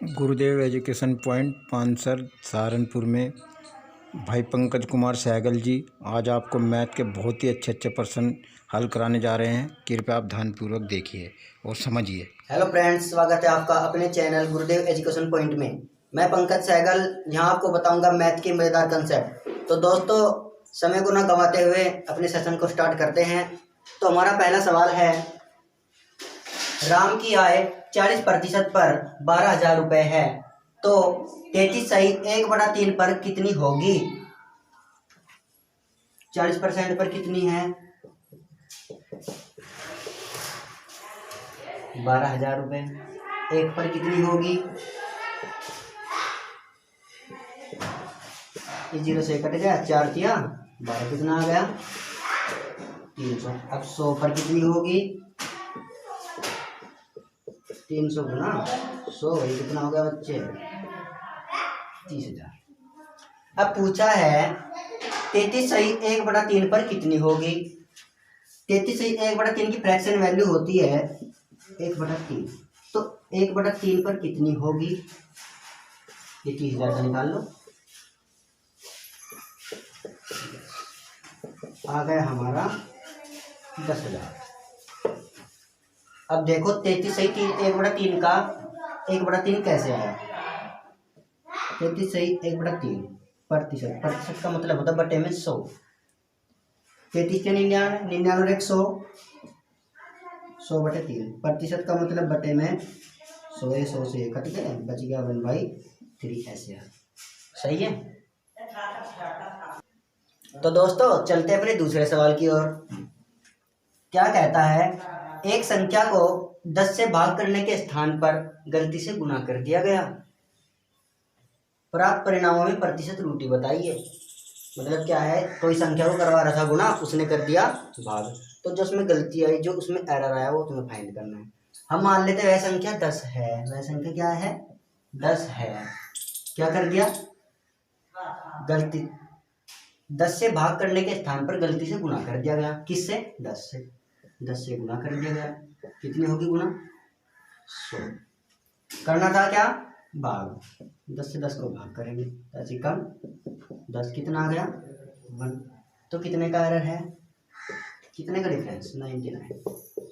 गुरुदेव education point Pansar Saharanpur में भाई पंकज कुमार सहगल जी आज आपको मैथ के बहुत ही अच्छे प्रश्न हल कराने जा रहे हैं। कृपया आप ध्यानपूर्वक देखिए और समझिए। हेलो फ्रेंड्स, स्वागत है आपका अपने चैनल गुरुदेव एजुकेशन पॉइंट में। मैं पंकज सहगल यहाँ आपको बताऊंगा मैथ के मज़ेदार कंसेप्ट। तो दोस्तों, समय को ना गंवाते हुए अपने सेशन को स्टार्ट करते हैं। तो हमारा पहला सवाल है, राम की आय 40% पर 12,000 रुपये है, तो 33/1/3 पर कितनी होगी? 40% पर कितनी है? 12,000 रुपये। एक पर कितनी होगी? ये 0 से कट गया, 4 दिया 12, कितना आ गया? 300। अब 100 पर कितनी होगी? 300 गुना 100, ये कितना हो गया बच्चे? 30,000। अब पूछा है 33/1/3 पर कितनी होगी? 33/1/3 की फ्रैक्शन वैल्यू होती है 1/3। तो 1/3 पर कितनी होगी? ये 30,000 का निकाल लो। आ गया हमारा 10,000। अब देखो 33/1/3 का 1/3 कैसे आया? 33/1/3 प्रतिशत। प्रतिशत का मतलब होता है बटे में 100। 33 के 99, 99 और 100, 100/3। प्रतिशत का मतलब बटे में 100, 100 से कट गए, बच गया 1/3 ऐसे। सही है। तो दोस्तों चलते हैं अपने दूसरे सवाल की ओर। क्या कहता है, एक संख्या को 10 से भाग करने के स्थान पर गलती से गुना कर दिया गया, प्राप्त परिणामों में प्रतिशत त्रुटि बताइए। मतलब क्या है, कोई संख्या को करवा रहा था गुना, उसने कर दिया भाग, तो जो उसमें गलती आई, जो उसमें एरर आया, वो तुम्हें फाइंड करना है। हम मान लेते हैं वह संख्या 10 है। वह संख्या क्या है? 10 है। क्या कर दिया? गलती 10 से भाग करने के स्थान पर गलती से गुना कर दिया गया। किससे? 10 से। 10 से गुना कर दिया गया। कितनी होगी गुना? 100। करना था क्या? भाग। 10 से 10 को भाग करेंगे, 10 ही कम 10, कितना आ गया? 1। तो कितने का एरर है? कितने का डिफरेंस? 99।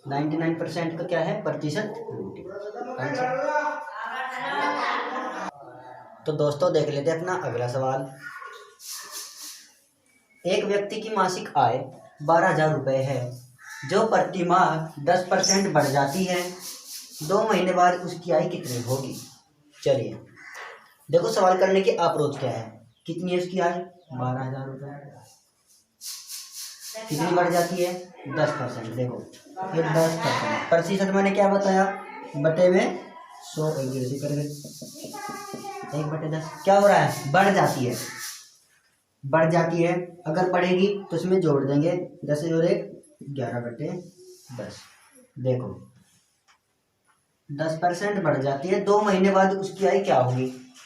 99% का क्या है? प्रतिशत त्रुटि। तो दोस्तों देख लेते हैं अपना अगला सवाल। एक व्यक्ति की मासिक आय 12,000 रुपये है, जो प्रति माह 10% बढ़ जाती है। 2 महीने बाद उसकी आय कितनी होगी? चलिए देखो, सवाल करने की अप्रोच क्या है। कितनी है उसकी आय? 12,000 रुपये। कितनी बढ़ जाती है? 10%। देखो ये 10%। प्रतिशत मैंने क्या बताया? बटे में 100। 1 कर गए, 1/10। क्या हो रहा है? बढ़ जाती है। बढ़ जाती है। अगर बढ़ेगी तो इसमें जोड़ देंगे, 10 और 1 11/10। देखो 10% बढ़ जाती है। 2 महीने बाद उसकी आय क्या होगी?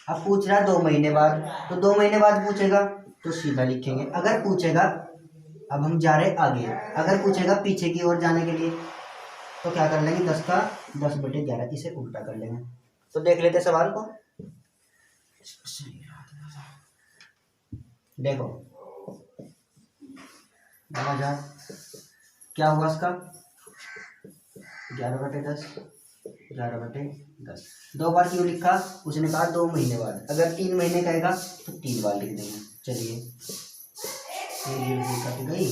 अब पूछ रहा है 2 महीने बाद, तो 2 महीने बाद पूछेगा तो सीधा लिखेंगे। अगर पूछेगा, अब हम जा रहे आगे, अगर पूछेगा पीछे की ओर जाने के लिए, तो क्या कर लेंगे? 10 का 10/11, इसे उल्टा कर लेंगे। तो देख लेते सवाल को। देखो 12,000 क्या हुआ इसका? 11/10। 11/10 2 बार क्यों लिखा? उसने कहा 2 महीने बाद। अगर 3 महीने कहेगा तो 3 बार लिख देंगे। चलिए ये कट गई।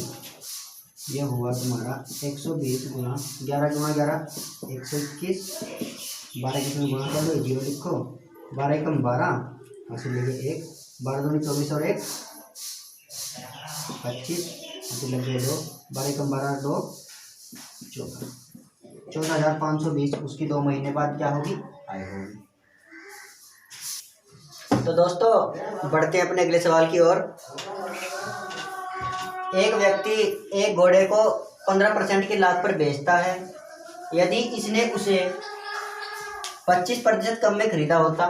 ये हुआ तुम्हारा 120 गुना 11 गुना 11 121। 12 किसमें गुना कर लो, 0 लिखो। 12 कम 12, ऐसे लगे 1। 12 दूनी 24 और 1 25, ऐसे लगे 2। 12 कम 12 2 14। 14,520 उसकी 2 महीने बाद क्या होगी? आय होगी। तो दोस्तों बढ़ते हैं अपने अगले सवाल की ओर। एक व्यक्ति एक घोड़े को 15% की लाभ पर बेचता है। यदि इसने उसे 25% कम में खरीदा होता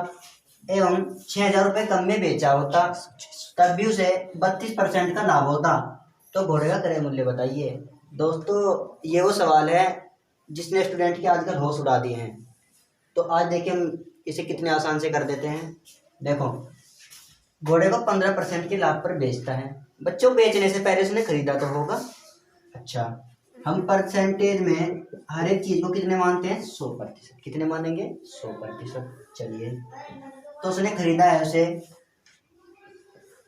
एवं 6,000 रुपये कम में बेचा होता, तब भी उसे 32% का लाभ होता, तो घोड़े का क्रय मूल्य बताइए। दोस्तों ये वो सवाल है जिसने स्टूडेंट के आजकल होश उड़ा दिए हैं। तो आज देखिए हम इसे कितने आसान से कर देते हैं। देखो, घोड़े को 15% के लाभ पर बेचता है। बच्चों, बेचने से पहले उसने खरीदा तो होगा। अच्छा, हम परसेंटेज में हर एक चीज को कितने मानते हैं? 100%। कितने मानेंगे? 100%। चलिए, तो उसने खरीदा है, उसे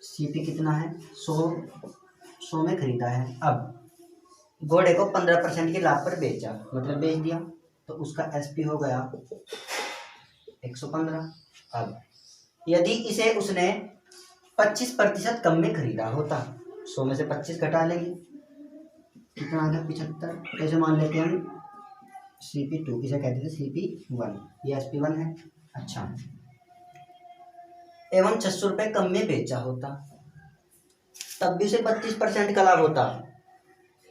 सीपी कितना है? 100 में खरीदा है। अब घोड़े को 15% के लाभ पर बेचा, मतलब बेच दिया, तो उसका एसपी हो गया 115। अब यदि इसे उसने 25% कम में खरीदा होता, 100 में से 25 घटा लेंगे, कितना आ गया? 75। ऐसे मान लेते हैं हम CP2, इसे कहते थे CP1, ये SP1 है। अच्छा, एवं 600 रुपये कम में बेचा होता, तब भी उसे 25% का लाभ होता।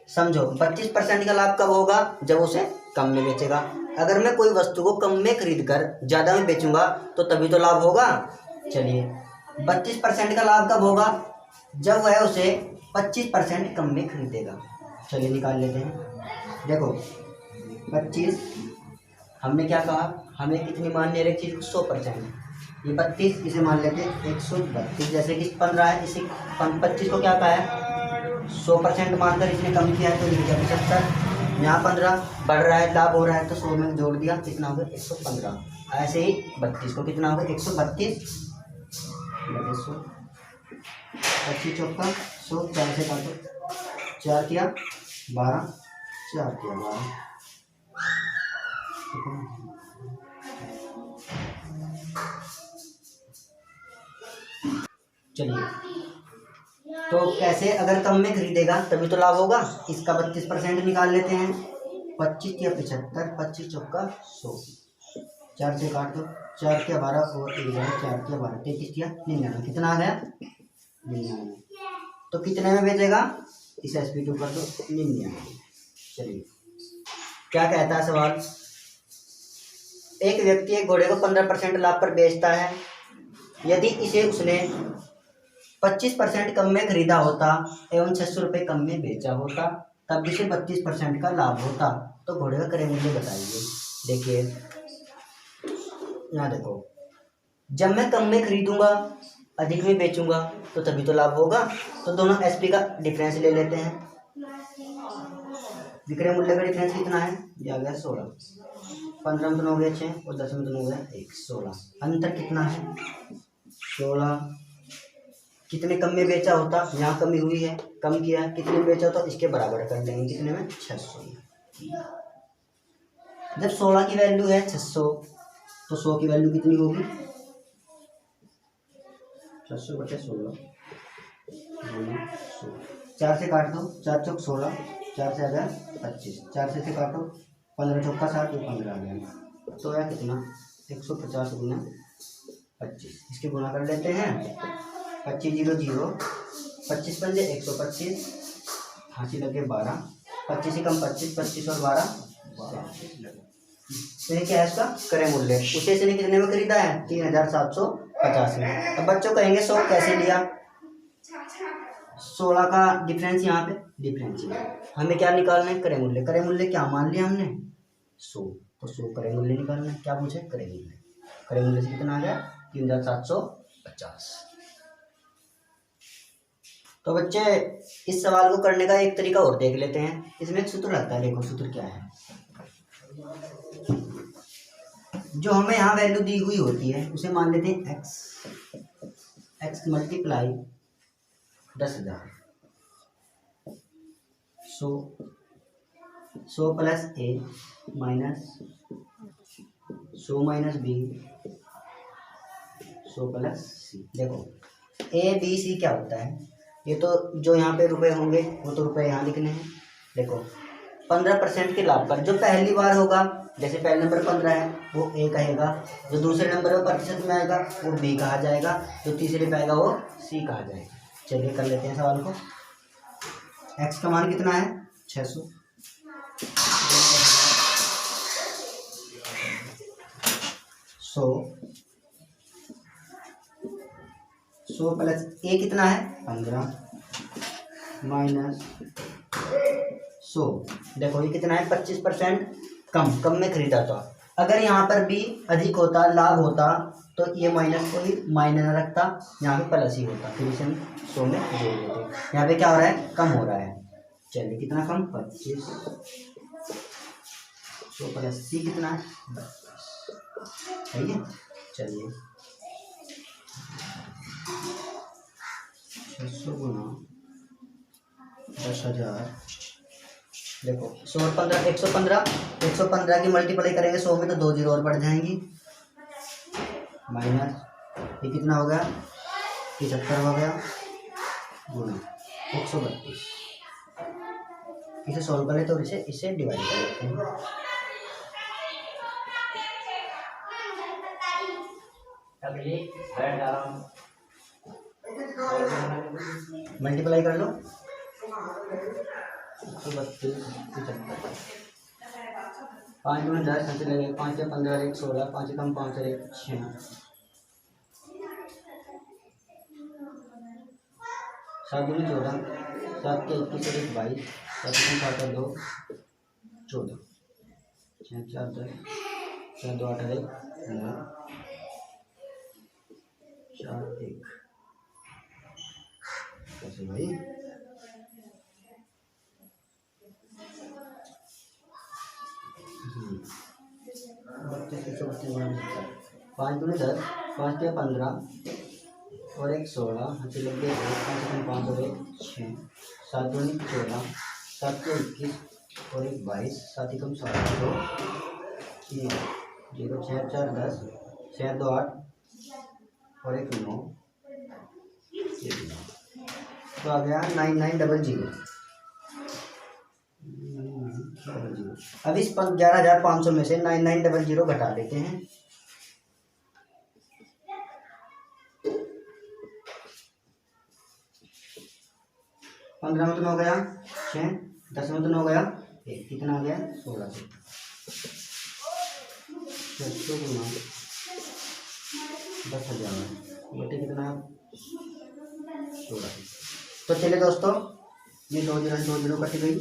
समझो, 25% का लाभ कब होगा? जब उसे कम में बेचेगा। अगर मैं कोई वस्तु को कम में खरीद कर ज्यादा में बेचूंगा तो तभी तो लाभ होगा। चलिए, 32% का लाभ कब होगा? जब वह उसे 25% कम में खरीदेगा। चलिए निकाल लेते हैं। देखो, 25, हमने क्या कहा? हमें कितनी माननी है एक चीज को? 100%। ये 32, इसे मान लेते हैं 132। जैसे कि 15 है, इसे 25 को क्या कहा है? 100% मानकर इसने कम किया है, तो लिख दिया 75। यहाँ 15 बढ़ रहा है, लाभ हो रहा है, तो 100 में जोड़ दिया, कितना होगा? 115। ऐसे ही 32 को कितना होगा? 132 बटे 100, 25 चौका 100, 4 से काटो, 4 किया 12, 4 किया 12। चलिए, तो कैसे? अगर कम में खरीदेगा तभी तो लाभ होगा। इसका 32% निकाल लेते हैं। 25 या 75, 25 चौका 100, 4 से काट दो, 4 क्या 12 और 1 है, 4 क्या 12, 33 या 99। कितना आ गया? 99। तो कितने में बेचेगा? इस SP2 कर दो 99। चलिए, क्या कहता है सवाल? एक व्यक्ति एक घोड़े को 15% लाभ पर बेचता है। यदि इसे उसने 25% कम में खरीदा होता एवं 600 रुपये कम में बेचा होता, तब भी इसे 32% का लाभ होता, तो घोड़े का क्रय मूल्य बताइए। देखिए, यहाँ देखो, जब मैं कम में खरीदूंगा, अधिक में बेचूंगा, तो तभी तो लाभ होगा। तो दोनों SP का डिफरेंस ले लेते हैं। विक्रय मूल्य का डिफरेंस कितना है? ये आ गया 16। 15 में तो हो गया 6 और 10 में तो हो गया 1, 16। अंतर कितना है? 16। कितने कम में बेचा होता? यहाँ कमी हुई है, कम किया है। कितने में बेचा होता? इसके बराबर कर देंगे। कितने में? 600। जब 16 की वैल्यू है 600, तो 100 की वैल्यू कितनी होगी? 600 बटे 16, 4 से काट दो, 4 चौक 16, 4 से आ गया 25, 4 से काटो, 15 चौका 60, 15 आ गया। तो है कितना? 150 गुना 25। इसके गुना कर लेते हैं। 25 0 0, 25 पंजे 125, हाथी लगे 12, 25 से कम 25, 25 और 12 तो ये क्या है? इसका क्रय मूल्य। उसे इसने कितने में खरीदा है? 3750 में। अब बच्चों कहेंगे 100 कैसे लिया? 16 का डिफरेंस यहाँ पे डिफरेंस है। हमें क्या निकालना है? क्रय मूल्य। क्रय मूल्य क्या मान लिया हमने? 100, तो 100 क्रय मूल्य निकालना है। क्या पूछे? क्रय मूल्य। क्रय मूल्य से कितना आ गया? 3750। तो बच्चे, इस सवाल को करने का एक तरीका और देख लेते हैं। इसमें एक सूत्र लगता है, देखो सूत्र क्या है। जो हमें यहाँ वैल्यू दी हुई होती है उसे मान लेते हैं x multiply 10,000, 100 plus a minus 100 minus b, 100 plus c। देखो, a b c क्या होता है? ये तो जो यहाँ पे रुपए होंगे वो तो रुपए यहाँ लिखने हैं। देखो, 15% के लाभ पर जो पहली बार होगा, जैसे पहले नंबर 15 है वो a कहेगा, जो दूसरे नंबर में प्रतिशत में आएगा वो b कहा जाएगा, जो तीसरे पे आएगा वो c कहा जाएगा। चलिए कर लेते हैं सवाल को। x का मान कितना है? 600। 100 प्लस a कितना है? 15 माइनस 100। देखो ये कितना है? 25% कम में खरीदा था, अगर यहाँ पर भी अधिक होता, लाभ होता, तो ये माइनस कोई मायने न रखता, यहाँ पे प्लस ही होता, फिर इसे हम 100 में जोड़ देते। यहाँ पे क्या हो रहा है, कम हो रहा है। चलिए कितना कम, 25, 100 + 80 कितना है, 22। सही है। चलिए 600 × 10,000, देखो 100 और 15, 115, 115 की मल्टीप्लाई करेंगे 100 में तो 2 जीरो और बढ़ जाएंगी, माइनस ये कितना हो गया, 75 हो गया, गुना 132। इसे सॉल्व कर लेते और इसे डिवाइड कर लेते हैं। मल्टीप्लाई कर लो, 132, 75, 5 × 10 ऐसे लगे, 5 × 15 = 16, 5 × 5 = 6, 7 × 14, 7 के 21 = 22, 7 × 7 = 2, 14, 6 × 4 = 10, 6 × 2 = 8, 9, 4 1, कैसे भाई, 5 × 10, 5 के 15 और 1 16, 5 × 5 और 1 6, 7 × 14, 7 के 21 और 1 22, 7 × 7 2, 0, 6 × 4 10, 6 × 2 8 और 1 9, तो आ गया 9900। अब इस 11,500 में से 9900 घटा देते हैं। 15 में तो 9 गया 6, 10 में तो 9 गया 1, कितना आ गया 16। 600 × 10,000 बटे कितना 16। तो चलिए दोस्तों, ये 2 जीरो कट गई,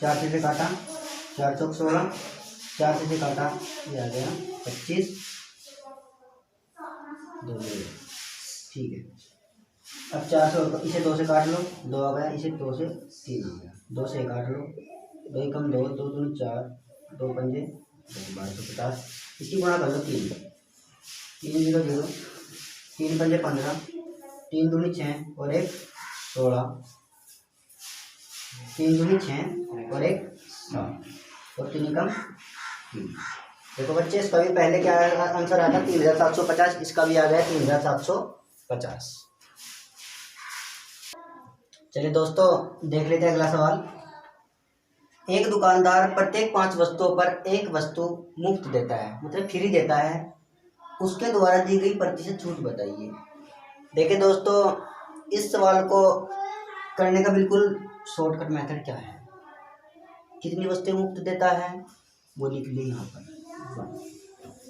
4 से काटा, 4 चौक 16, 4 से काटा, ये आ गया 25, 2 जीरो, ठीक है। अब 400 इसे 2 से काट लो, 2 आ गया, इसे 2 से 3 आ गया, 2 से काट लो, 2 कम 2, 2 दूनी 4, 2 पंजे 1250, इसी गुणा कर लो 3, 3 0 0, 3 पंजे 15, 3 दूनी 6 और 1 16, 3 दूनी 6 और 1 7 और 3 कम 3। देखो बच्चे, इसका भी पहले क्या आंसर आया था 3750, इसका भी आ गया 3750। चलिए दोस्तों, देख लेते हैं अगला सवाल। एक दुकानदार प्रत्येक 5 वस्तुओं पर एक वस्तु मुफ्त देता है, मतलब फ्री देता है, उसके द्वारा दी गई प्रतिशत छूट बताइए। देखिए दोस्तों, इस सवाल को करने का बिल्कुल शॉर्टकट मेथड क्या है, कितनी वस्तुएं मुफ्त देता है वो लिख ली यहाँ पर,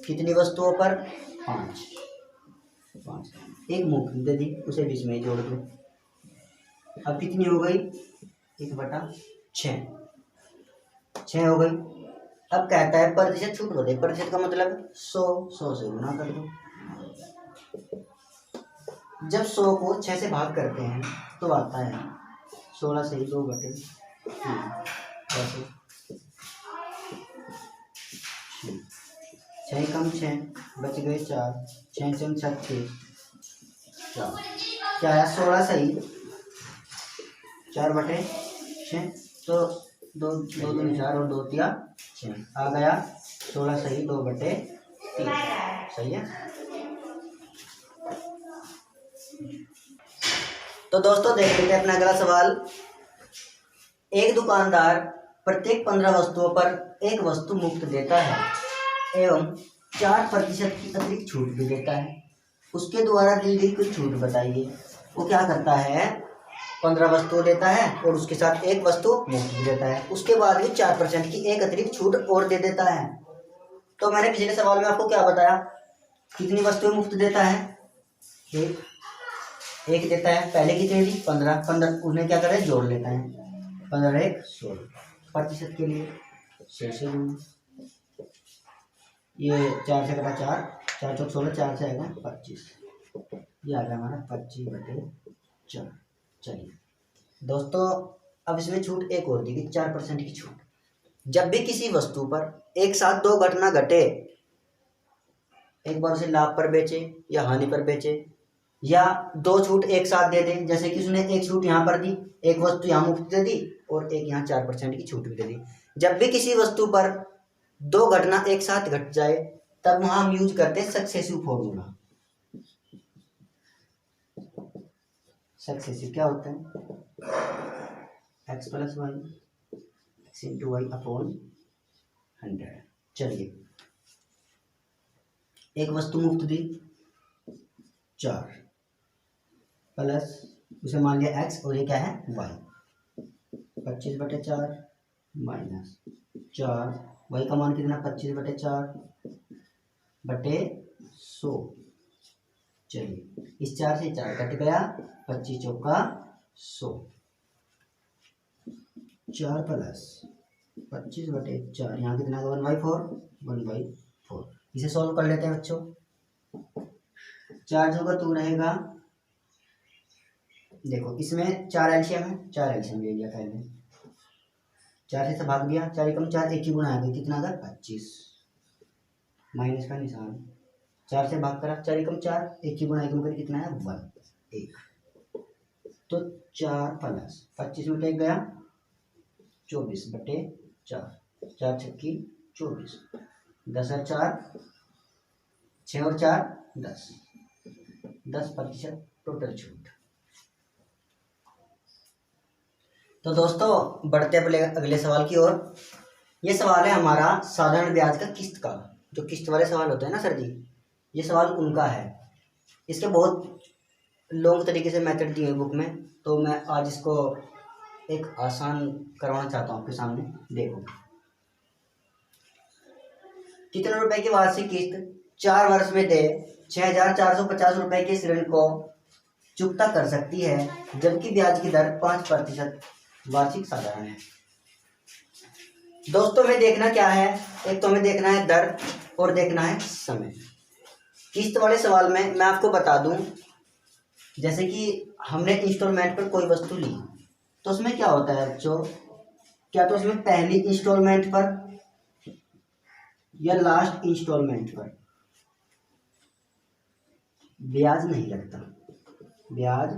कितनी वस्तुओं पर 5, एक मुफ्त दे दी, उसे बीच में जोड़ दो। अब कितनी हो गई, 1/6, 6 हो गई। अब कहता है प्रतिशत छूट बताइए, प्रतिशत का मतलब 100 से गुना कर दो। जब 100 को 6 से भाग करते हैं तो आता है 16 से 2/3, ऐसे 6 कम 6 बच गए 4, 6 6 36, क्या है 16 सही 4/6, तो 2 2 दूनी 4 और 2 तिया 6, आ गया 16 सही 2/3, सही है। तो दोस्तों देख लेते हैं अपना अगला सवाल। एक दुकानदार प्रत्येक 15 वस्तुओं पर एक वस्तु मुफ्त देता है एवं 4% की अतिरिक्त छूट भी देता है, उसके द्वारा दी गई कुछ छूट बताइए। वो क्या करता है, 15 वस्तु देता है और उसके साथ एक वस्तु मुफ्त भी देता है, उसके बाद भी 4% की एक अतिरिक्त छूट और दे देता है। तो मैंने पिछले सवाल में आपको क्या बताया, कितनी वस्तुएं मुफ्त देता है, एक देता है, पहले कितनी दी 15, उन्हें क्या करे जोड़ लेता है, 15 1 16, प्रतिशत के लिए 6 से ये 4 से कटा 4, 4 चौक 16, 4 से आएगा 25, ये आ गया हमारा 25/4। चलिए दोस्तों, अब इसमें छूट एक और दी गई, 4% की छूट। जब भी किसी वस्तु पर एक साथ दो घटना घटे, एक बार उसे लाभ पर बेचे या हानि पर बेचे, या दो छूट एक साथ दे दे, जैसे कि उसने एक छूट यहाँ पर दी, एक वस्तु यहाँ मुफ्त दे दी और एक यहाँ 4% की छूट भी दे दी। जब भी किसी वस्तु पर दो घटना एक साथ घट जाए, तब वहां हम यूज करते हैं सक्सेसिव फॉर्मूला। सक्सेसिव क्या होता है? x + y x × y/100। चलिए, एक वस्तु मुफ्त दी 4 प्लस उसे मान लिया x और ये क्या है y, 25/4 माइनस 4, y का मान कितना 25/4/100। चलिए, इस 4 से 4 कट गया, 25 चौका 100, 4 प्लस 25/4, यहाँ कितना 1/4, 1/4। इसे सॉल्व कर लेते हैं बच्चों। 4 चौका 2 रहेगा, देखो इसमें 4 एलसीएम है, 4 एलसीएम ले लिया पहले, 4 से भाग दिया, 4 × 4 1 ही गुना आ गया, कितना आ गया 25, माइनस का निशान, 4 से भाग करा, 4 × 4 1 ही गुना 1 में कितना है 1, तो 4 प्लस 25 में टेक गया 24/4, 4 छक्की 24, 10 और 4 6 और 4 10% टोटल छूट। तो दोस्तों बढ़ते अगले सवाल की ओर। ये सवाल है हमारा साधारण ब्याज का किस्त का, जो किस्त वाले सवाल होते हैं ना सर जी, ये सवाल उनका है। इसके बहुत लॉन्ग तरीके से मेथड दिए हैं बुक में, तो मैं आज इसको एक आसान करवाना चाहता हूँ आपके सामने। देखो, कितने रुपए की वार्षिक किस्त 4 वर्ष में दे 6,450 रुपए के ऋण को चुकता कर सकती है, जबकि ब्याज की दर 5% वार्षिक साधारण है। दोस्तों में देखना क्या है, एक तो हमें देखना है दर और देखना है समय। किस्त वाले सवाल में मैं आपको बता दूं, जैसे कि हमने इंस्टॉलमेंट पर कोई वस्तु ली, तो उसमें क्या होता है बच्चों, क्या तो उसमें पहली इंस्टॉलमेंट पर या लास्ट इंस्टॉलमेंट पर ब्याज नहीं लगता, ब्याज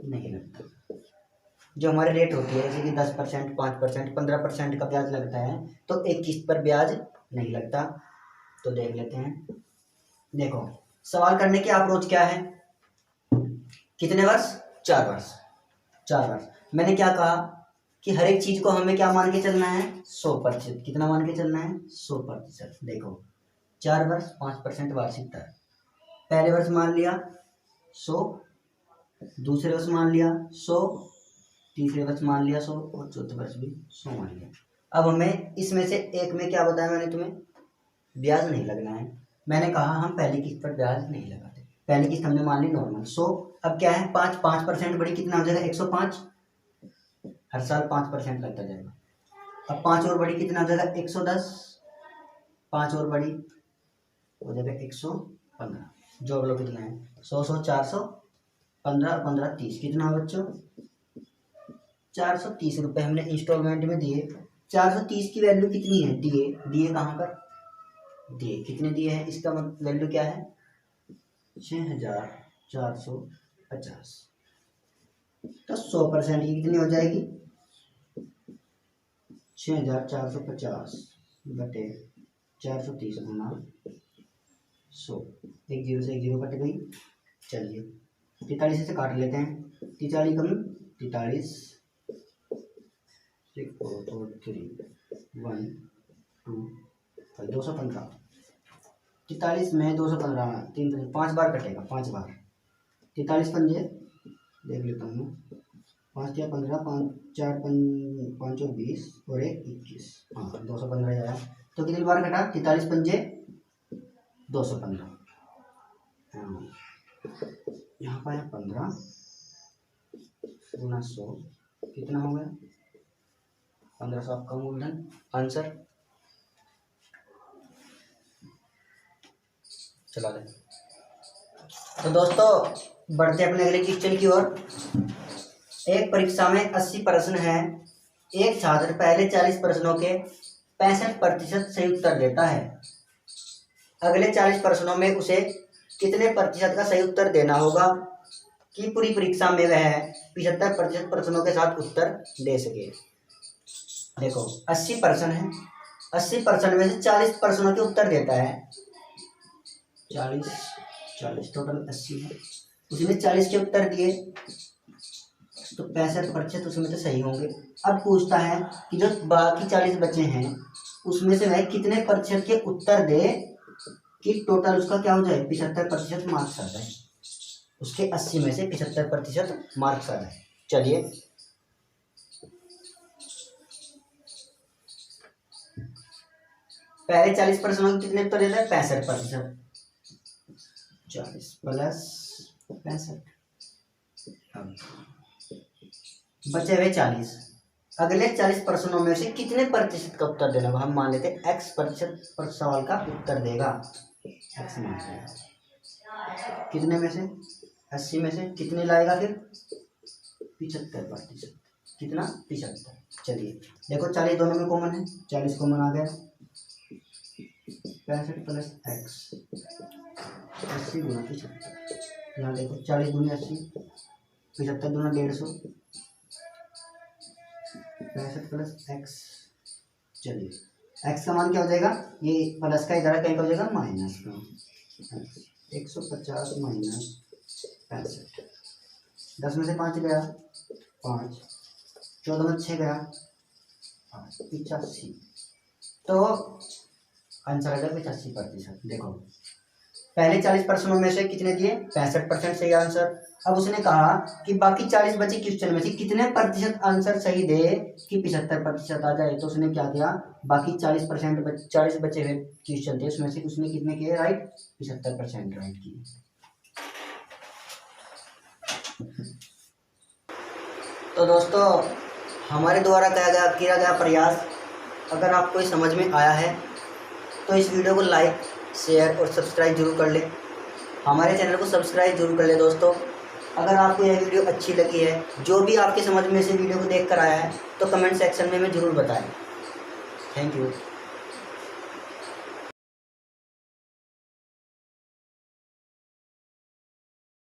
नहीं लगता। जो हमारे रेट होती है जैसे कि 10%, 5%, 15% का ब्याज लगता है, तो एक किस्त पर ब्याज नहीं लगता। तो देख लेते हैं। देखो, सवाल करने की अप्रोच क्या है, कितने वर्ष 4 वर्ष, 4 वर्ष। मैंने क्या कहा कि हर एक चीज को हमें क्या मान के चलना है 100%, कितना मान के चलना है 100%। देखो 4 वर्ष 5% वार्षिक दर, पहले वर्ष मान लिया 100, दूसरे वर्ष मान लिया 100, तीसरे वर्ष मान लिया 100 और चौथे वर्ष भी 100 मान लिया। अब हमें इसमें से एक में क्या बताया मैंने तुम्हें, ब्याज नहीं लगना है। मैंने कहा हम पहली किस्त पर ब्याज नहीं लगाते, पहली किस्त हमने मान ली नॉर्मल 100। अब क्या है 5% बड़ी कितना हो जाएगा 105, हर साल 5% लगता जाएगा। अब 5 और बड़ी कितना हो जाएगा 110, 5 और बड़ी हो जाएगा 115, जोड़ लो कितना है 100 100 400, 15 15 30, कितना है बच्चों 430 रुपये हमने इंस्टॉलमेंट में दिए। 430 की वैल्यू कितनी है, दिए, दिए कहाँ पर दिए, कितने दिए हैं, इसका वैल्यू क्या है 6,450, तो 100% की कितनी हो जाएगी 6,450/430 गुना 100, एक जीरो से एक जीरो कट गई। चलिए 43 से काट लेते हैं, 43 कम 43, 6 4 4 3 1 2 5, 215, 43 में 215 में 3 5 बार कटेगा, 5 बार, 43 पंजे देख लेता हूँ, 5 या 15, 5 4 5 और 20 और 1 21, हाँ 215 आया। तो कितनी बार कटा 43 पंजे 215, यहाँ पर 15 गुना 100 कितना हो गया 1500 आपका मूलधन। आंसर चला लें। तो दोस्तों बढ़ते अपने अगले क्वेश्चन की ओर। एक परीक्षा में 80 प्रश्न है। एक छात्र पहले 40 प्रश्नों के 65% सही उत्तर देता है। अगले 40 प्रश्नों में उसे कितने प्रतिशत का सही उत्तर देना होगा कि पूरी परीक्षा में वह 75% प्रश्नों के साथ उत्तर दे सके। देखो 80 प्रश्न है, 80 प्रश्न में से 40 प्रश्नों के उत्तर देता है। 40 टोटल 80 है, उसमें 40 के उत्तर दिए तो 65% उसमें तो सही होंगे। अब पूछता है कि जो बाकी 40 बचे हैं उसमें से वह कितने प्रतिशत के उत्तर दे कि टोटल उसका क्या हो जाए, 75% मार्क्स आ जाए। उसके 80 में से 75% मार्क्स आ जाए। चलिए पहले 40 प्रश्नों के कितने उत्तर देता है, 65%। 40 प्लस 65, बचे हुए 40। अगले 40 प्रश्नों में से कितने प्रतिशत का उत्तर देना होगा। हम मान लेते हैं x प्रतिशत पर सवाल का उत्तर देगा। x मान लेगा कितने में से, 80 में से कितने लाएगा फिर, 75%। कितना, 75। चलिए देखो 40 दोनों में कॉमन है, 40 कॉमन आ गया। 65 प्लस x 80 गुना 75। यहाँ देखो 40 दूनी 80, 75 दूना 150, 65 प्लस x। चलिए x का मान क्या हो जाएगा, ये प्लस का इधर कहीं का हो जाएगा माइनस का। 150 माइनस 65, 10 में से 5 गया 5, 14 में 6 गया 85। तो आंसर आ गया 85%। देखो पहले 40 प्रश्नों में से कितने दिए, 65% सही आंसर। अब उसने कहा कि बाकी 40 बचे क्वेश्चन में से कितने प्रतिशत आंसर सही दे कि 75% आ जाए। तो उसने क्या किया, बाकी 40 बचे हुए क्वेश्चन थे उसमें से उसने कितने किए राइट, 75% राइट किए। तो दोस्तों हमारे द्वारा किया गया प्रयास अगर आपको समझ में आया है तो इस वीडियो को लाइक शेयर और सब्सक्राइब जरूर कर लें। हमारे चैनल को सब्सक्राइब जरूर कर लें दोस्तों। अगर आपको यह वीडियो अच्छी लगी है, जो भी आपके समझ में से वीडियो को देख कर आया है, तो कमेंट सेक्शन में हमें ज़रूर बताएं। Thank you.